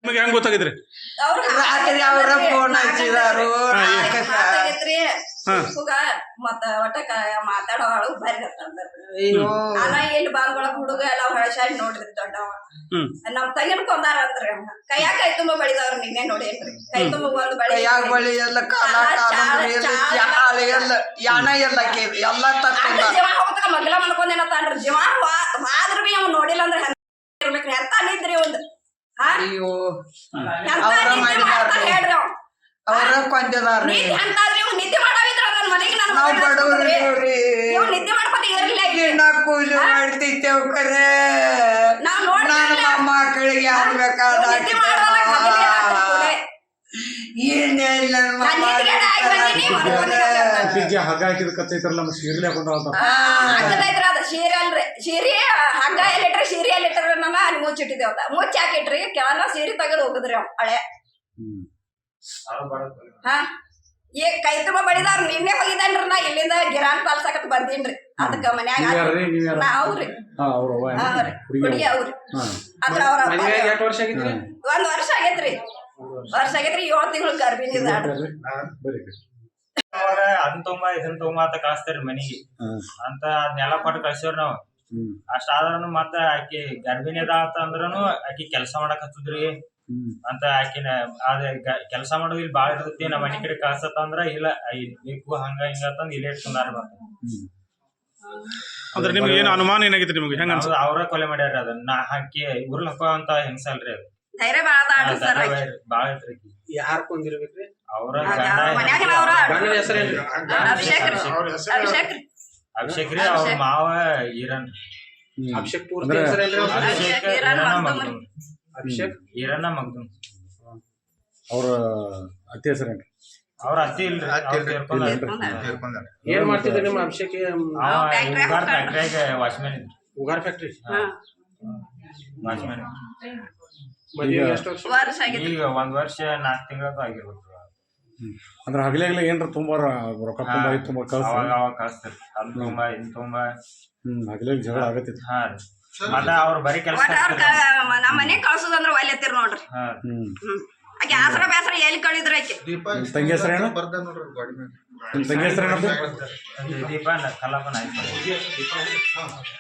ನಿಮಗೆ ಹೆಂಗ್ ಗೊತ್ತಾಗಿದ್ರಿ? ರಾತ್ರಿ ಅವರ ಫೋನ್ ಹಚ್ಚಿದಾರು ಮತ್ತ ಒಟ್ಟ ಮಾತಾಡೋಳು ಬರಿ ಅಲ್ಲ ಎಲ್ಲಿ ಬಾಂಗ್ಳಕ್ ಹುಡುಗ ಎಲ್ಲ ಹೊಳಸಾಡಿ ನೋಡ್ರಿ ದೊಡ್ಡವ ನಮ್ ತಂಗಿನ ಕೊಂದಾರ ಅಂದ್ರಿ ಕೈಯಾಗ ಕೈ ತುಂಬ ಬಳಿದವ್ರ ನಿನ್ನೆ ನೋಡೇನ್ರಿ ಕೈ ತುಂಬ ಒಂದು ಬಳಿ ಬಳಿ ಎಲ್ಲ ಜೀವ ಹೋಗ್ತಾಗ ಮಗ್ಲ ಮನ್ಕೊಂಡೇನತ್ತಾನ್ರಿ ಜೀವ ಆದ್ರ ಬಿ ಅವ್ ನೋಡಿಲ್ಲ ಅಂದ್ರೆ ಇರ್ಬೇಕ್ರಿ ಎಂತ ನಿದ್ರಿ ಒಂದು ಹೇಳ್ರಿ ಅವರ ಕೊಂದಿದಾರ್ರಿ ನಿದ್ದೆ ಮಾಡಾವಿದ್ರ ನನ್ನ ಮನೆಗೆ ನಿದ್ದೆ ಮಾಡ್ಕೊತ ಇರ್ಲಿಲ್ಲ ಕೂಲಿ ಮಾಡ್ತಿದ್ದೇವ್ ಕರೆ ನನ್ನ ಮಕ್ಕಳಿಗೆ ಆಗ್ಬೇಕಾದಾಗ ಏನಿಲ್ಲ ಹಗ್ಗ ಹಾಕಿದ ಕತ್ತೈತ್ರಲ್ಲ ಸೀರೆ ಹಾಕೊಂಡ ಸೀರೆ ಅಲ್ರಿ ಸೀರೆ ಹಗ್ಗ ಎಲ್ಲಿಟ್ರಿ ಸೀರೆ ಎಲ್ಲಿಟ್ರಿ ಅಲ್ಲಿ ಮುಚ್ಚಿಟ್ಟಿದ್ದೇವತ್ತ ಮುಚ್ಚಿ ಹಾಕಿಟ್ರಿ ಕೆಲ ಸೀರೆ ತೆಗೆದು ಹೋಗುದ್ರಿ ಅವ್ ಹಳೆ ಹಾ ಈ ಕೈ ತುಂಬ ಬಡಿದಾರ ನಿನ್ನೆ ಹೋಗಿದ್ದಾನ್ರಿ ನಾ ಇಲ್ಲಿಂದ ಗಿರಾನ್ ಪಾಲ್ಸಕತ್ ಬಂದೀನ್ರಿ ಅದಕ್ಕ ಮನ್ಯಾಗ ಅವ್ರಿ ಹುಡುಗಿ ಅವ್ರಿ ಅದ್ರ ಅವ್ರ ಒಂದ್ ವರ್ಷ ಆಗೇತ್ರಿ 7 ತಿಂಗಳು ಗರ್ಭಿಣಿ ಅದನ್ನ ತೊಂಬ ಇದನ್ನ ತೊಂಬ ಅಂತ ಕಳಿಸ್ತಾರಿ ಮನಿಗೆ ಅಂತ ಅದನ್ನೆಲ್ಲ ಕೊಟ್ಟು ಕಳ್ಸಿವ್ರಿ ನಾವ್ ಅಷ್ಟಾದ್ರೂ ಮತ್ತ ಆಕಿ ಗರ್ಭಿಣಿ ಅದ ಅಂದ್ರನು ಆಕಿ ಕೆಲ್ಸ ಮಾಡಕ್ ಹಚ್ಚದ್ರಿ ಅಂತ ಆಕಿನ ಅದ ಕೆಲ್ಸ ಮಾಡೋದು ಇಲ್ಲಿ ಬಾಳ ಇರ್ತೈತಿ ನಮ್ಮ ಮನಿ ಕಡೆ ಕಳ್ಸತ್ತ ಅಂದ್ರ ಇಲ್ಲ ಬೇಕು ಹಂಗ ಹಿಂಗ ಅಂತಂದ್ ಇಲ್ಲೇ ಇಟ್ಕೊಂಡಾರ ಮತ್ತ ಅಂದ್ರೆ ನಿಮ್ಗೆ ಏನು ಅನುಮಾನ ಏನಾಗಿತ್ತು ನಿಮ್ಗೆ ಹೆಂಗ ಅವ್ರ ಕೊಲೆ ಮಾಡ್ಯಾರ ಅದನ್ನ ಹಾಕಿ ಉರ್ಲ್ ಹಾಕೋ ಅಂತ ಹೆಂಗಸಲ್ರಿ ಅದು ಧೈರ್ಯ ಬಾಳ ಐತ್ರಿ ಯಾರ್ ಕೊಂದಿರ್ಬೇಕ್ರಿ ಅವ್ರ ಅಭಿಷೇಕ್ ರೀ ಅವ್ರ ಮಾವ ಈರನ್ ಅಭಿಷೇಕ್ ಪೂರ್ತಿ ಹೆಸರೇನ್ರಿ ಅಭಿಷೇಕ್ ಈರಣ್ಣ ಮಗ್ದುಮ್ ಅವ್ರ ಅತ್ತಿ ಹೆಸರೇನ್ರಿ ಅವ್ರ ಅತ್ತಿ ಇಲ್ರಿ ಏನ್ ಮಾಡ್ತಿದ್ರಿ ನಿಮ್ಮ ಅಭಿಷೇಕ್ ಉಗಾರ್ ಫ್ಯಾಕ್ಟ್ರಿಯಾಗ ವಾಚ್ಮ್ಯಾನ್ ಇದ್ರಿ ಉಗಾರ್ ಫ್ಯಾಕ್ಟ್ರಿ ವಾಚ್ಮ್ಯಾನ್ ಎಷ್ಟು ವರ್ಷ ಈಗ 1 ವರ್ಷ 4 ತಿಂಗಳದ್ದು ಆಗಿರ್ಬೇಕು ಅಂದ್ರೆ ಹಗಲೆಗ್ಲೆ ಏನ್ರ ತುಂಬಾ ರೊಕ್ಕ ತುಂಬಾ ಅವಾಗ ಕಳಿಸ್ತಾರೆ ಅಲ್ಲಿ ತುಂಬಾ ಇಲ್ಲಿ ತುಂಬಾ ಹಗಲೆಗ್ ಜಗಳ ಆಗತ್ತಿತ್ತು ಹಾ ರೀ ಮತ್ತ ಅವ್ರ ಬರೀ ಕೆಲಸ ನಮ್ಮ ಮನೆ ಕಳ್ಸೋದಂದ್ರ ಒಲ್ಲೆತ್ತಿರ್ ನೋಡ್ರಿ ಆಕೆ ಆಸರ ಬೇಸರ ಎಲ್ಲಿ ಕಳಿದ್ರ ಆಕೆ ತಂಗಿ ಹೆಸರೇನು ತಂಗಿ ಹೆಸರೇನು ದೀಪ ಕಲಾಪನ ಆಯ್ತು